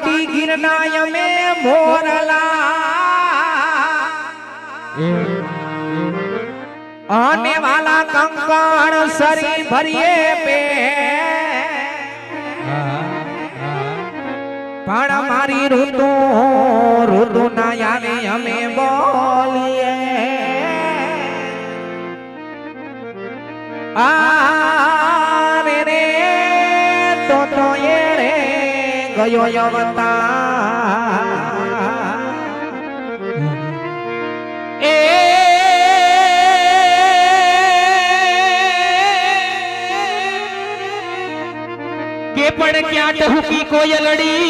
પાટી ગિરના અમે મોરલા અને વાલા કંકણ સરી ભરીએ પે પણ મારી ઋતુ ના આવે અમે બોલીએ આરે રે તો એ રે ગયો અવતાર એ કે પણ ક્યાં ટહુકી કોયલડી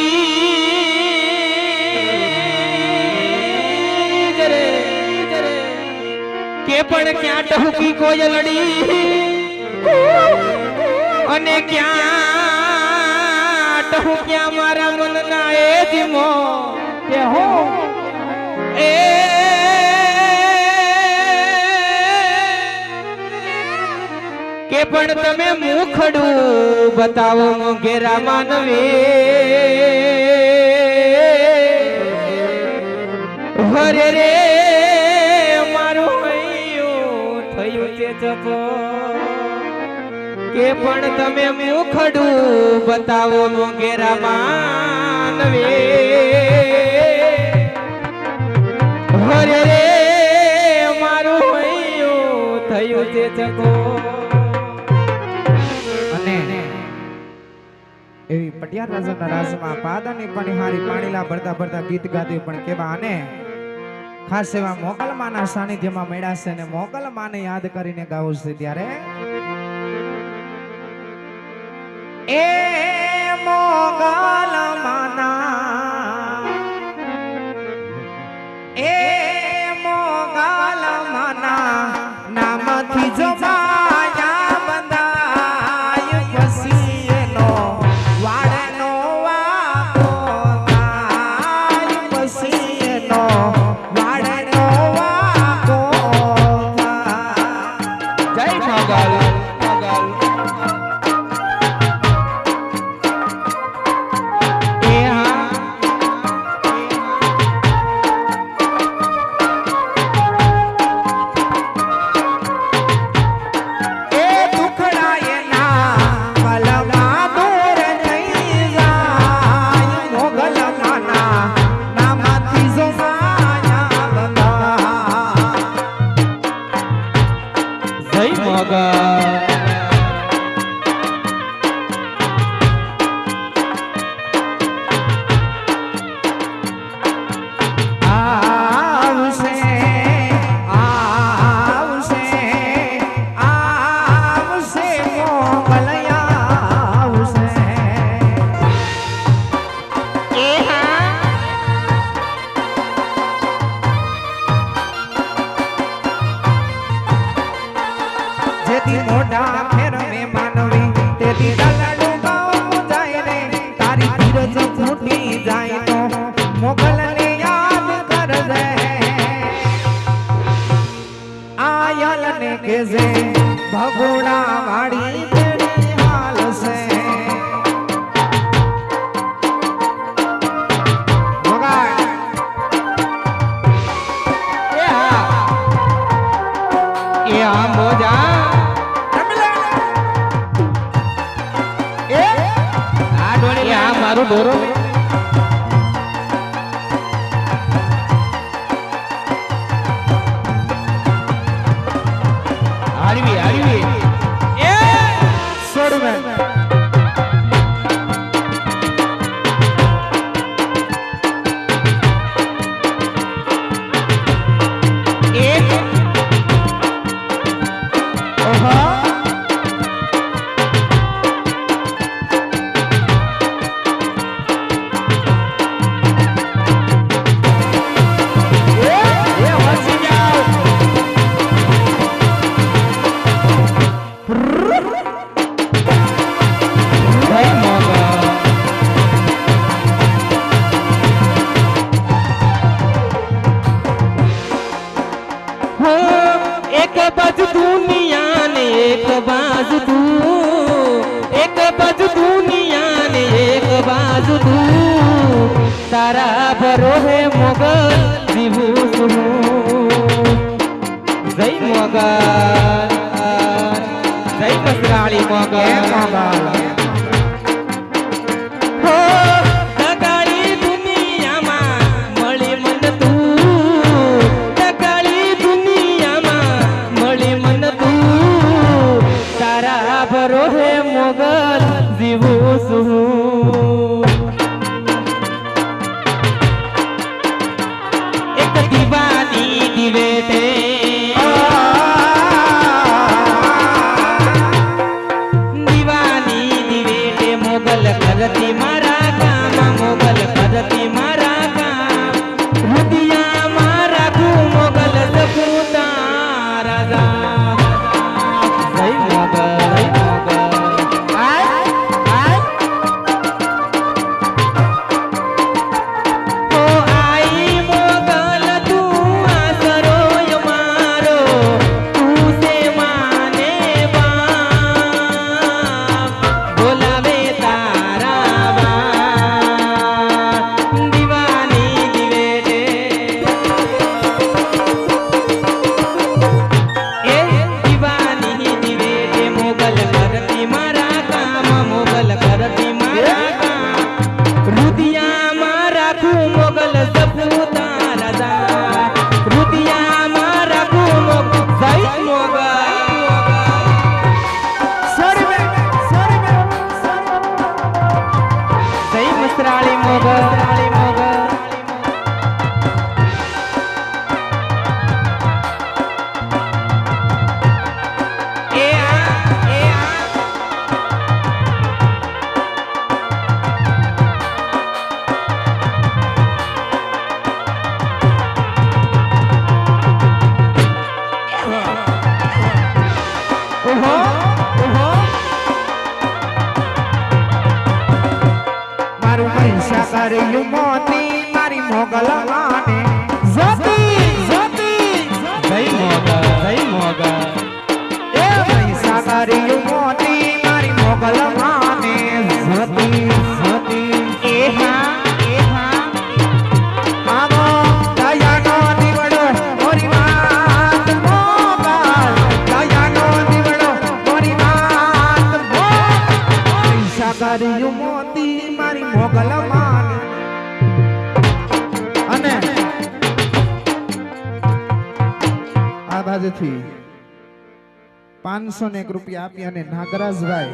કે પણ ક્યાં ટહુકી કોયલડી અને ક્યાં ટહુક્યા મારા મનના એ ધીમો કે હો એ કે પણ તમે મુખડું બતાવો મોઘેરા માનવે હરે રે મારું હૈયું થયું છે જપો કે પણ તમે મુખડું બતાવો મોઘેરા માનવે હરે રે મારું હૈયું થયું છે જપો એવી પટિયાર રાજાના રાજમાં પાદાની પનિહારી પાણીલા ભરતા ભરતા ગીત ગાતી પણ કેવા આને ખાસ એવા મોગલમાના સાનિધ્યમાં મળ્યા છે અને મોગલમાને યાદ કરીને ગાવું છે ત્યારે એ મોગલમાના નામથી જો માયા બંધાય પછી એનો વાડનો વાકો થાય પછી એનો વાડનો વાકો થાય જય મોગલ મોઢા ફેર મે માનવી તેથી દલડું ગાવું જાય રે તારી ધીરજ ફૂટી જાય તો મોગલને યાદ કરજે આયલને કેજે ભગોડા વાળી તેરી હાલ છે એ આ મોજા મારું ડોરો આરવી આરવી એ છોડ મે એક ઓહો તારા ભરોહે મોગલ જીવું છું જય મોગલ જય મસરાળી મોગલ હો તગાળી દુનિયામાં મળી મન તું તગાળી દુનિયામાં મળી મન તું તારા ભરોહે મોગલ જીવું છું દીવાની દિવેટે દીવાની દિવેટે મોગલ કરતી મારા કામ મોગલ કરતી મારા કામ રુદિયા મારા કુ મોગલ સપુતા રાજા જય મોગલ કર્યું મોતી મારી મોગલ માને જતી જતી જય મોગલ એ પૈસા કર્યું મોતી મારી મોગલ માને જતી જતી એ હા આવો દયાનો દીવડો મોરી માત મોગલ દયાનો દીવડો મોરી માત પૈસા કર્યું મોતી મારી મોગલ માને આ બાજુથી 501 રૂપિયા આપી અને નાગરાજભાઈ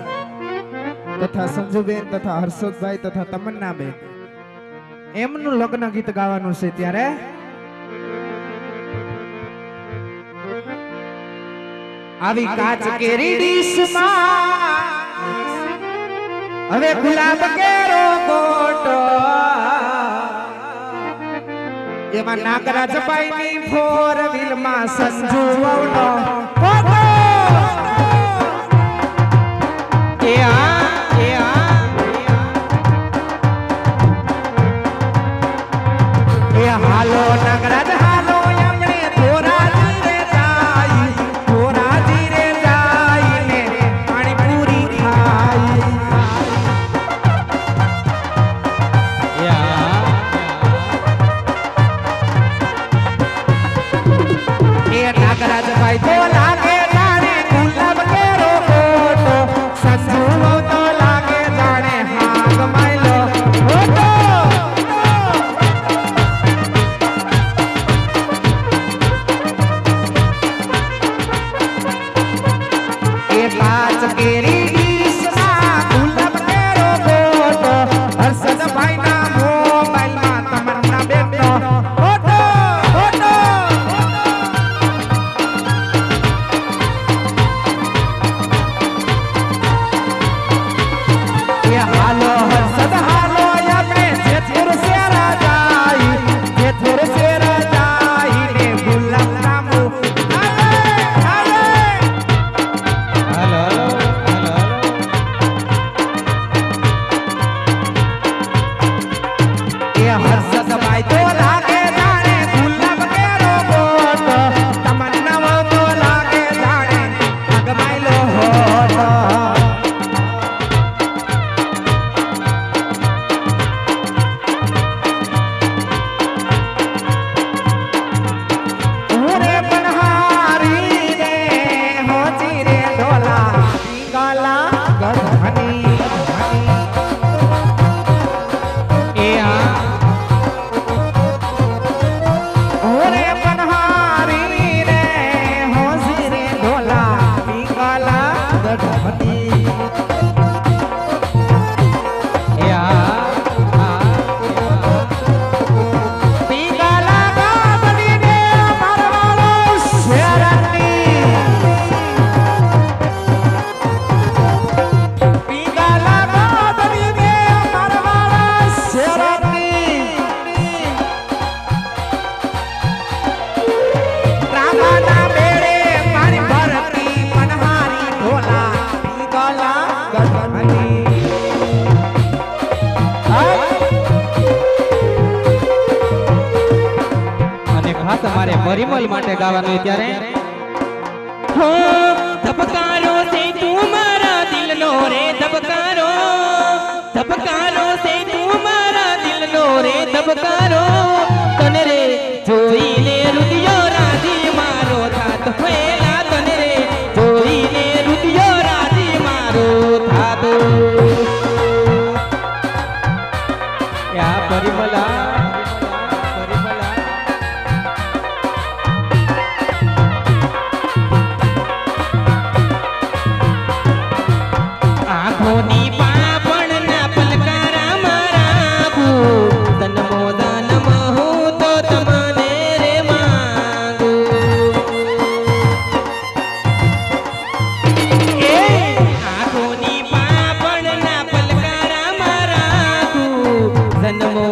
તથા સંજુબેન તથા હર્ષદભાઈ તથા તમન્નાબેન એમનું લગ્ન ગીત ગાવાનું છે ત્યારે આવી કાચ કેરી ડીશમાં હવે ગુલાબ કેરો ગોટો એમાં નાગરાજભાઈ ની 4 વ્હીલ માં સંજુ વવનો ફોટો એ હાલો નાગરાજ હાલો આપણે ધોરાજી રે જાય ને પાણી પૂરી ખાઈ નાગરાજભાઈ તો લાગે જાણે ગુલાબ કેરો ફોટો સંજુ તો લાગે જાણે હાથ માયલો ફોટો એ કાચ કેરી ડીશમાં ગુલાબ કેરો ફોટો હર્ષદભાઈ ના મોબાઈલમાં તમન્ના બેનનો ફોટો ફોટો હાલો હર્ષદ હાલો આપણે જેતપુર શેરા જાય ને ગુલાબ રામુ હાલે એ હર્ષદભાઈ તો લાગે જાણે ગુલાબ કેરો ફોટો તમન્ના તો લાગે જાણે અગમાયલો હોટો પરિમલ માટે ગાવાનું હોય ત્યારે હો ધબકારો છે તું મારા દિલનો રે ધબકારો ધબકારો છે તું મારા દિલનો રે ધબકારો તને રે જોઈને રુદિયો રાજી મારો થાત ફેલા તને રે જોઈને રુદિયો રાજી મારો થાત યા પરિમલા આંખોની પાપણના પલકારા મારા તનમો દાનમ હું તો તમને રે માંગુ એ આંખોની પાપણના પલકારા મારા જન્મો